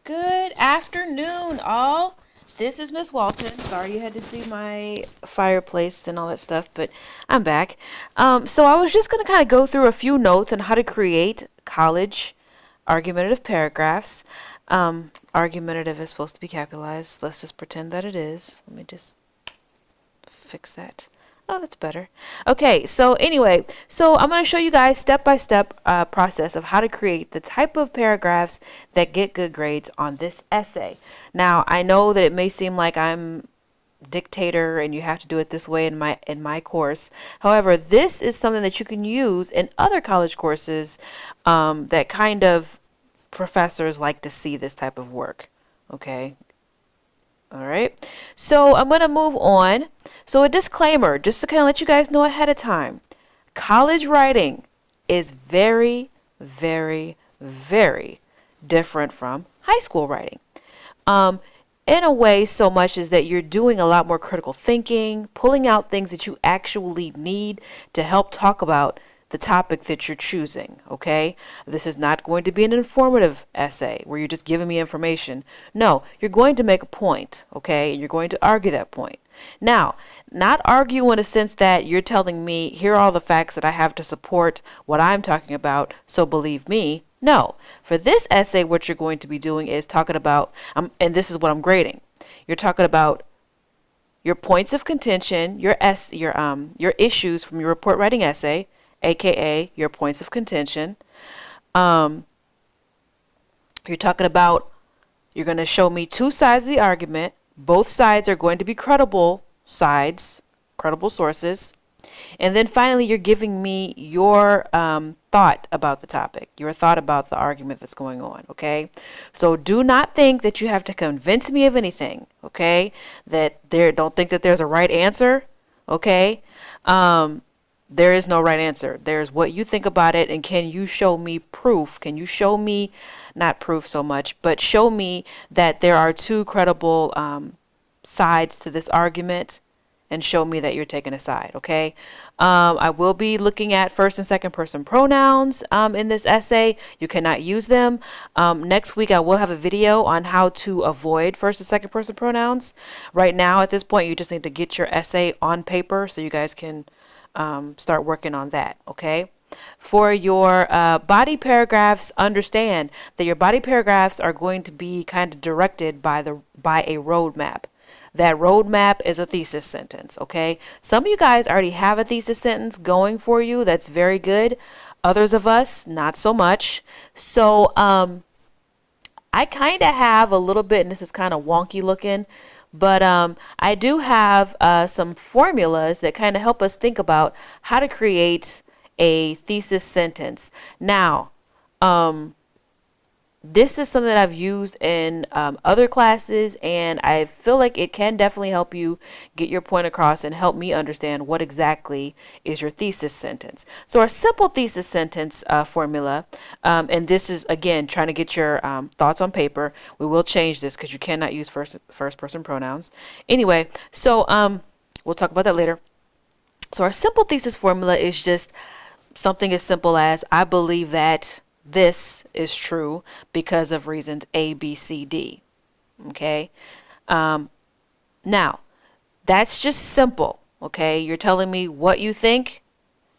Good afternoon, all. This is Miss Walton. Sorry you had to see my fireplace and all that stuff, but I'm back. So I was just going to kind of go through a few notes on how to create college argumentative paragraphs. Argumentative is supposed to be capitalized. Let's just pretend that it is. Let me just fix that. Oh, that's better. Okay, so anyway, I'm going to show you guys step-by-step process of how to create the type of paragraphs that get good grades on this essay. Now, I know that it may seem like I'm dictator and you have to do it this way in my course. However, this is something that you can use in other college courses that kind of professors like to see this type of work. Okay. All right, so I'm going to move on. So a disclaimer, just to kind of let you guys know ahead of time. College writing is very, very, very different from high school writing. In a way, so much is that you're doing a lot more critical thinking, pulling out things that you actually need to help talk about the topic that you're choosing, okay? This is not going to be an informative essay where you're just giving me information. No, you're going to make a point, okay? And you're going to argue that point. Now, not argue in a sense that you're telling me, here are all the facts that I have to support what I'm talking about, so believe me. No, for this essay, what you're going to be doing is talking about, and this is what I'm grading. You're talking about your points of contention, your issues from your report writing essay, aka your points of contention. You're talking about, you're going to show me two sides of the argument. Both sides are going to be credible sides, credible sources. And then finally, you're giving me your thought about the topic, your thought about the argument that's going on, okay? So do not think that you have to convince me of anything, okay? Don't think that there's a right answer, okay? There is no right answer. There's what you think about it, and can you show me proof? Can you show me, not proof so much, but show me that there are two credible sides to this argument, and show me that you're taking a side, okay? I will be looking at first and second person pronouns in this essay. You cannot use them. Next week I will have a video on how to avoid first and second person pronouns. Right now at this point you just need to get your essay on paper so you guys can start working on that, okay? For your body paragraphs, understand that your body paragraphs are going to be kind of directed by a roadmap. That roadmap is a thesis sentence, okay? Some of you guys already have a thesis sentence going for you. That's very good. Others of us, not so much. So I kind of have a little bit, and this is kind of wonky looking, but I do have some formulas that kind of help us think about how to create a thesis sentence. Now, this is something that I've used in other classes, and I feel like it can definitely help you get your point across and help me understand what exactly is your thesis sentence. So our simple thesis sentence formula, and this is, again, trying to get your thoughts on paper. We will change this because you cannot use first person pronouns. Anyway, so we'll talk about that later. So our simple thesis formula is just something as simple as, I believe that this is true because of reasons A, B, C, D. Okay. Now, that's just simple. Okay. You're telling me what you think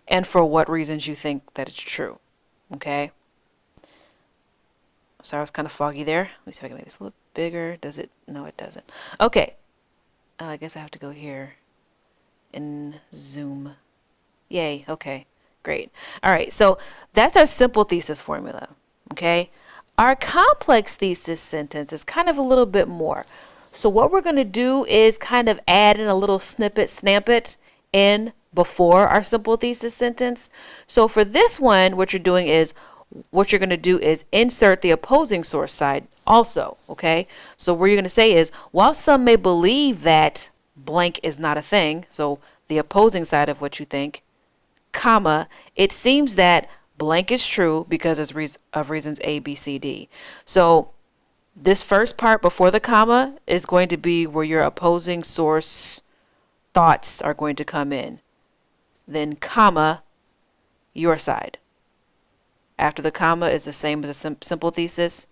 and for what reasons you think that it's true. Okay. Sorry, I was kind of foggy there. Let me see if I can make this a little bigger. Does it? No, it doesn't. Okay. I guess I have to go here in Zoom. Yay. Okay. Great. All right, so that's our simple thesis formula, okay? Our complex thesis sentence is kind of a little bit more. So what we're going to do is kind of add in a little snippet in before our simple thesis sentence. So for this one, what you're going to do is insert the opposing source side also, okay? So what you're going to say is, while some may believe that blank is not a thing, so the opposing side of what you think, comma, it seems that blank is true because of reasons A, B, C, D. So this first part before the comma is going to be where your opposing source thoughts are going to come in. Then comma, your side. After the comma is the same as a simple thesis.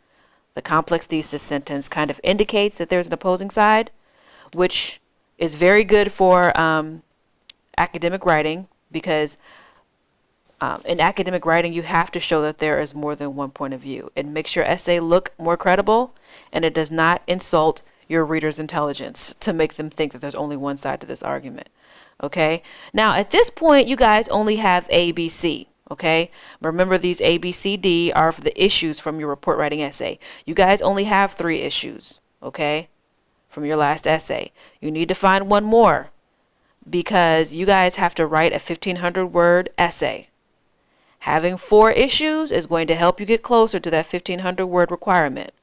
The complex thesis sentence kind of indicates that there's an opposing side, which is very good for academic writing, because in academic writing, you have to show that there is more than one point of view. It makes your essay look more credible, and it does not insult your reader's intelligence to make them think that there's only one side to this argument. Okay? Now, at this point, you guys only have A, B, C. Okay? Remember, these A, B, C, D are for the issues from your report writing essay. You guys only have 3 issues. Okay? From your last essay. You need to find one more, because you guys have to write a 1,500-word essay. Having 4 issues is going to help you get closer to that 1,500-word requirement.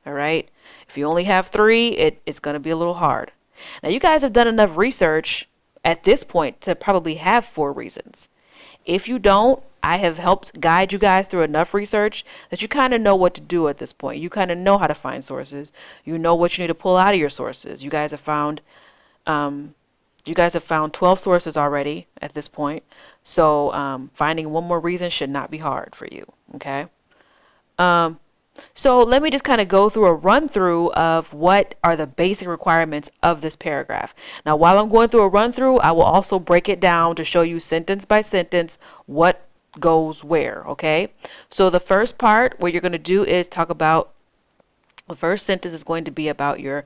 All right? If you only have 3, it's going to be a little hard. Now, you guys have done enough research at this point to probably have 4 reasons. If you don't, I have helped guide you guys through enough research that you kind of know what to do at this point. You kind of know how to find sources. You know what you need to pull out of your sources. You guys have found 12 sources already at this point. So finding one more reason should not be hard for you. Okay. So let me just kind of go through a run through of what are the basic requirements of this paragraph. Now, while I'm going through a run through, I will also break it down to show you sentence by sentence what goes where. Okay. So the first part, what you're going to do is talk about, the first sentence is going to be about your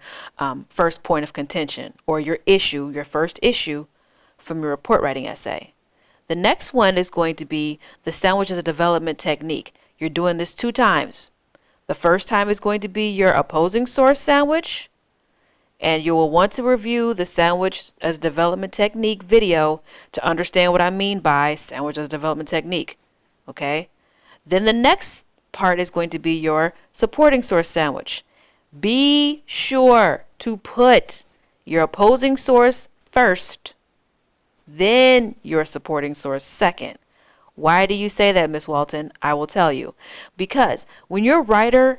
first point of contention, or your issue, your first issue from your report writing essay. The next one is going to be the sandwich as a development technique. You're doing this 2 times. The first time is going to be your opposing source sandwich, and you will want to review the sandwich as development technique video to understand what I mean by sandwich as development technique. Okay? Then the next part is going to be your supporting source sandwich. Be sure to put your opposing source first, then your supporting source second. Why do you say that, Miss Walton? I will tell you. Because when your reader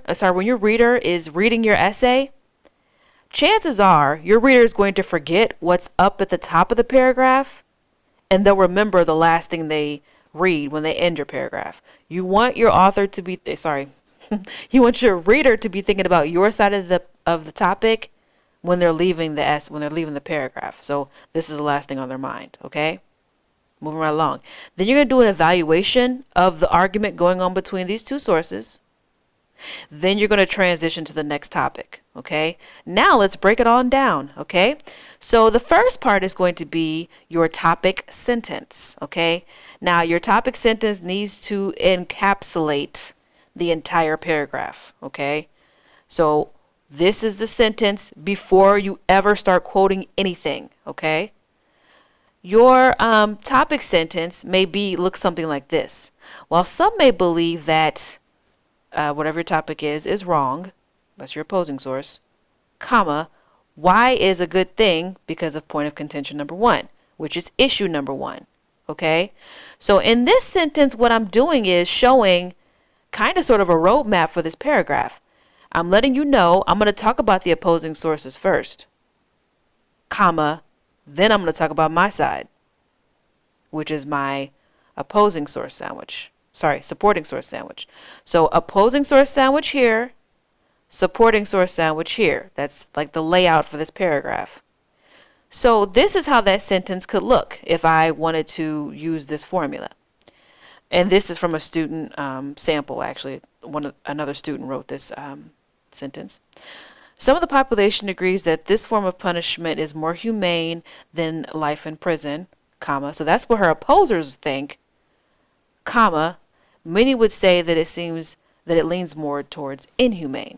is reading your essay, chances are your reader is going to forget what's up at the top of the paragraph, and they'll remember the last thing they read when they end your paragraph. You want your author to be you want your reader to be thinking about your side of the topic when they're leaving the paragraph. So this is the last thing on their mind. Okay. Moving right along. Then you're going to do an evaluation of the argument going on between these 2 sources. Then you're going to transition to the next topic. Okay. Now let's break it all down. Okay. So the first part is going to be your topic sentence. Okay. Now your topic sentence needs to encapsulate the entire paragraph. Okay. So this is the sentence before you ever start quoting anything. Okay. Your topic sentence may look something like this. While some may believe that whatever your topic is wrong, that's your opposing source, comma, why is a good thing because of point of contention number 1, which is issue number 1. Okay? So in this sentence, what I'm doing is showing kind of sort of a roadmap for this paragraph. I'm letting you know I'm going to talk about the opposing sources first, comma, then I'm going to talk about my side, which is my opposing source sandwich. Supporting source sandwich. So opposing source sandwich here, supporting source sandwich here. That's like the layout for this paragraph. So this is how that sentence could look if I wanted to use this formula. And this is from a student sample, actually. Another student wrote this sentence. Some of the population agrees that this form of punishment is more humane than life in prison, comma. So that's what her opposers think, comma. Many would say that it seems that it leans more towards inhumane.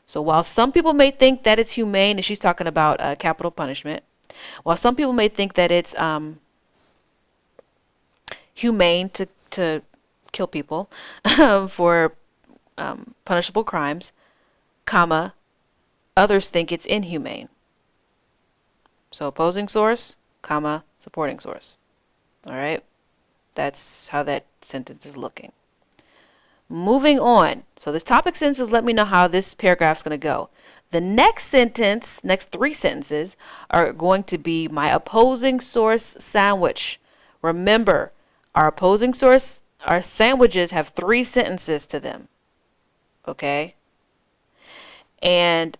So while some people may think that it's humane, and she's talking about capital punishment, while some people may think that it's humane to kill people for punishable crimes, comma, others think it's inhumane. So opposing source, comma, supporting source. All right. That's how that sentence is looking. Moving on. So this topic sentences let me know how this paragraph is going to go. The next 3 sentences are going to be my opposing source sandwich. Remember, our sandwiches have 3 sentences to them. Okay? and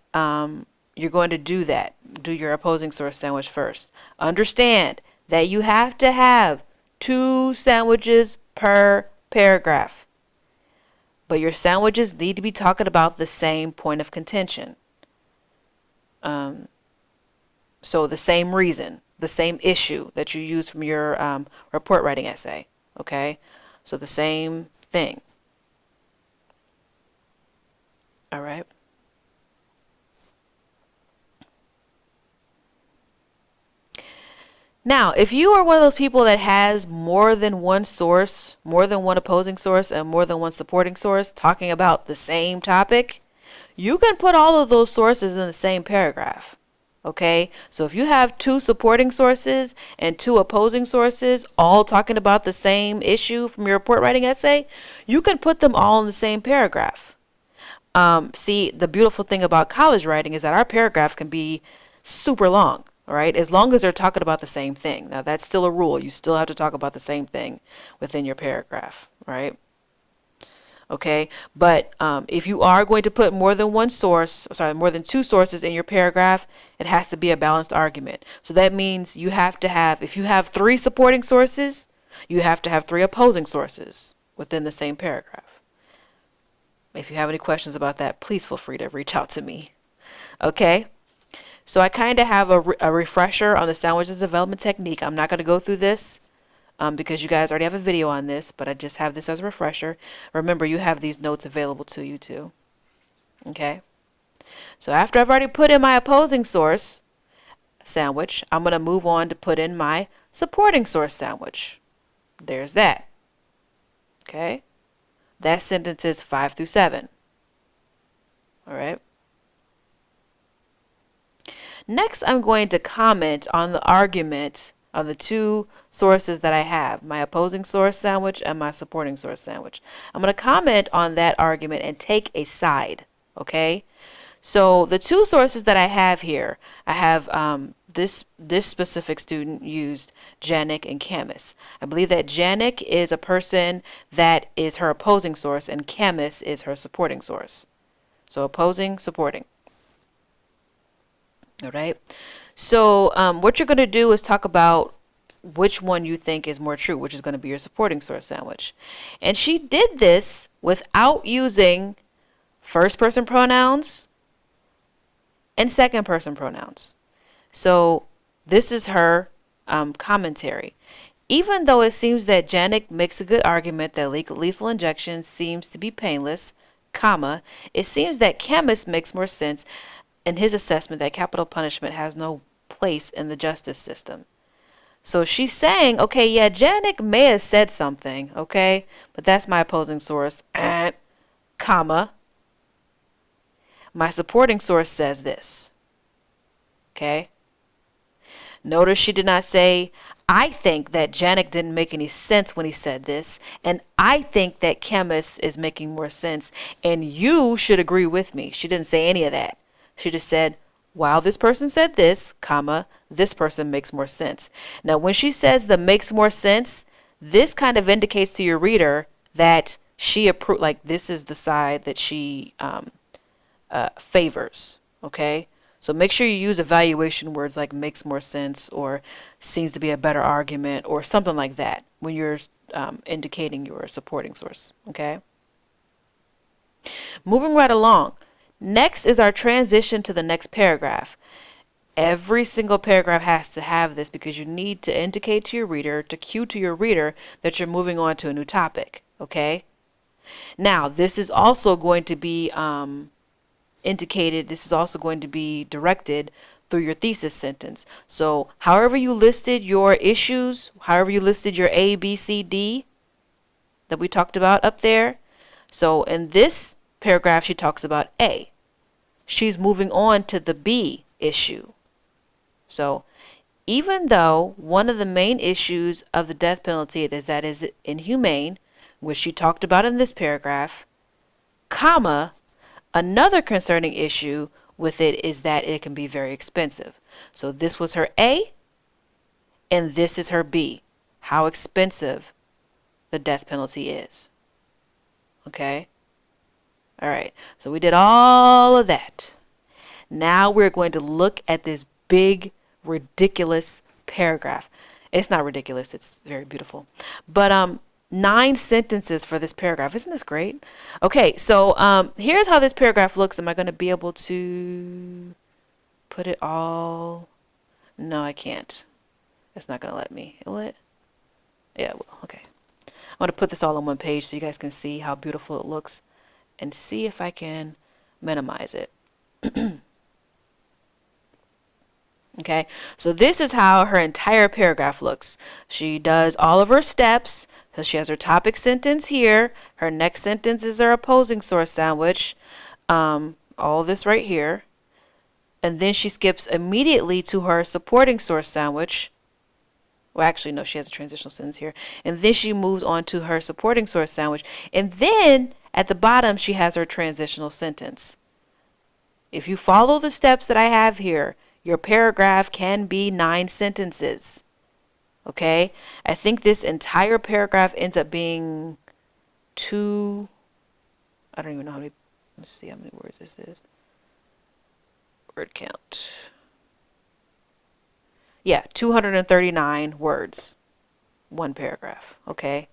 you're going to do that. Do your opposing source sandwich first. Understand that you have to have 2 sandwiches per paragraph. But your sandwiches need to be talking about the same point of contention. So the same reason, the same issue that you use from your report writing essay. Okay? So the same thing. All right? Now, if you are one of those people that has more than one source, more than one opposing source, and more than one supporting source talking about the same topic, you can put all of those sources in the same paragraph. Okay? So if you have 2 supporting sources and 2 opposing sources all talking about the same issue from your report writing essay, you can put them all in the same paragraph. See, the beautiful thing about college writing is that our paragraphs can be super long. All right, as long as they're talking about the same thing. Now, that's still a rule. You still have to talk about the same thing within your paragraph, right? Okay, but if you are going to put more than one source, sorry, more than 2 sources in your paragraph, it has to be a balanced argument. So that means you have to have, if you have 3 supporting sources, you have to have 3 opposing sources within the same paragraph. If you have any questions about that, please feel free to reach out to me. Okay? So I kind of have a refresher on the sandwiches development technique. I'm not going to go through this because you guys already have a video on this, but I just have this as a refresher. Remember, you have these notes available to you too. Okay? So after I've already put in my opposing source sandwich, I'm going to move on to put in my supporting source sandwich. There's that. Okay? That sentence is 5 through 7. All right? Next, I'm going to comment on the argument on the 2 sources that I have, my opposing source sandwich and my supporting source sandwich. I'm going to comment on that argument and take a side, okay? So the 2 sources that I have here, I have this specific student used Janik and Camus. I believe that Janik is a person that is her opposing source and Camus is her supporting source. So opposing, supporting. All right. So what you're going to do is talk about which one you think is more true, which is going to be your supporting source sandwich. And she did this without using first person pronouns and second person pronouns. So this is her commentary. Even though it seems that Janik makes a good argument that lethal injection seems to be painless, comma, it seems that Camus makes more sense in his assessment that capital punishment has no place in the justice system. So she's saying, okay, yeah, Janik may have said something, okay, but that's my opposing source, comma, my supporting source says this, okay? Notice she did not say, I think that Janik didn't make any sense when he said this, and I think that Camus is making more sense, and you should agree with me. She didn't say any of that. She just said, while this person said this, comma, this person makes more sense. Now, when she says the makes more sense, this kind of indicates to your reader that she like this is the side that she favors. Okay, so make sure you use evaluation words like makes more sense or seems to be a better argument or something like that when you're indicating your supporting source. Okay, moving right along. Next is our transition to the next paragraph. Every single paragraph has to have this because you need to indicate to your reader, to cue to your reader that you're moving on to a new topic, okay? Now, this is also going to be indicated, this is also going to be directed through your thesis sentence. So, however you listed your issues, however you listed your A, B, C, D that we talked about up there. So, in this paragraph, she talks about A. She's moving on to the B issue. So, even though one of the main issues of the death penalty is that is inhumane, which she talked about in this paragraph, comma, another concerning issue with it is that it can be very expensive. So this was her A, and this is her B, how expensive the death penalty is. Okay? All right, so we did all of that. Now we're going to look at this big, ridiculous paragraph. It's not ridiculous, it's very beautiful. But 9 sentences for this paragraph. Isn't this great? Okay, so here's how this paragraph looks. Am I going to be able to put it all? No, I can't. It's not going to let me. Will it? Yeah, it will. Okay. I'm going to put this all on one page so you guys can see how beautiful it looks and see if I can minimize it. Okay, so this is how her entire paragraph looks. She does all of her steps. So she has her topic sentence here. Her next sentence is her opposing source sandwich. All this right here. And then she skips immediately to her supporting source sandwich. Well, actually, no, she has a transitional sentence here. And then she moves on to her supporting source sandwich. And then at the bottom, she has her transitional sentence. If you follow the steps that I have here, your paragraph can be 9 sentences. Okay? I think this entire paragraph ends up being 2. I don't even know how many. Let's see how many words this is. Word count. Yeah, 239 words. One paragraph. Okay?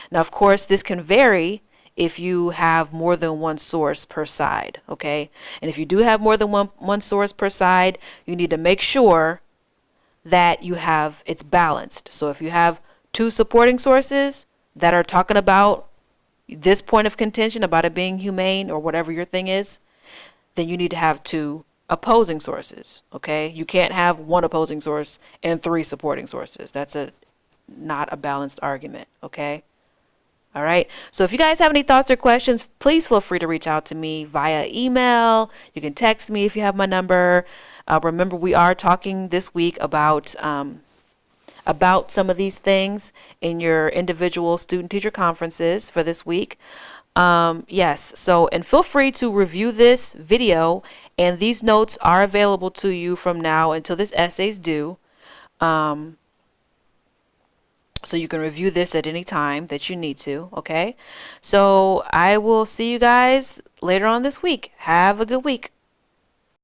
Now, of course, this can vary if you have more than one source per side, okay? And if you do have more than one source per side, you need to make sure that it's balanced. So if you have 2 supporting sources that are talking about this point of contention, about it being humane or whatever your thing is, then you need to have 2 opposing sources, okay? You can't have 1 opposing source and 3 supporting sources. That's not a balanced argument, okay? All right. So if you guys have any thoughts or questions, please feel free to reach out to me via email. You can text me if you have my number. Remember, we are talking this week about some of these things in your individual student-teacher conferences for this week. Yes. So, and feel free to review this video, and these notes are available to you from now until this essay is due. So you can review this at any time that you need to, okay? So I will see you guys later on this week. Have a good week.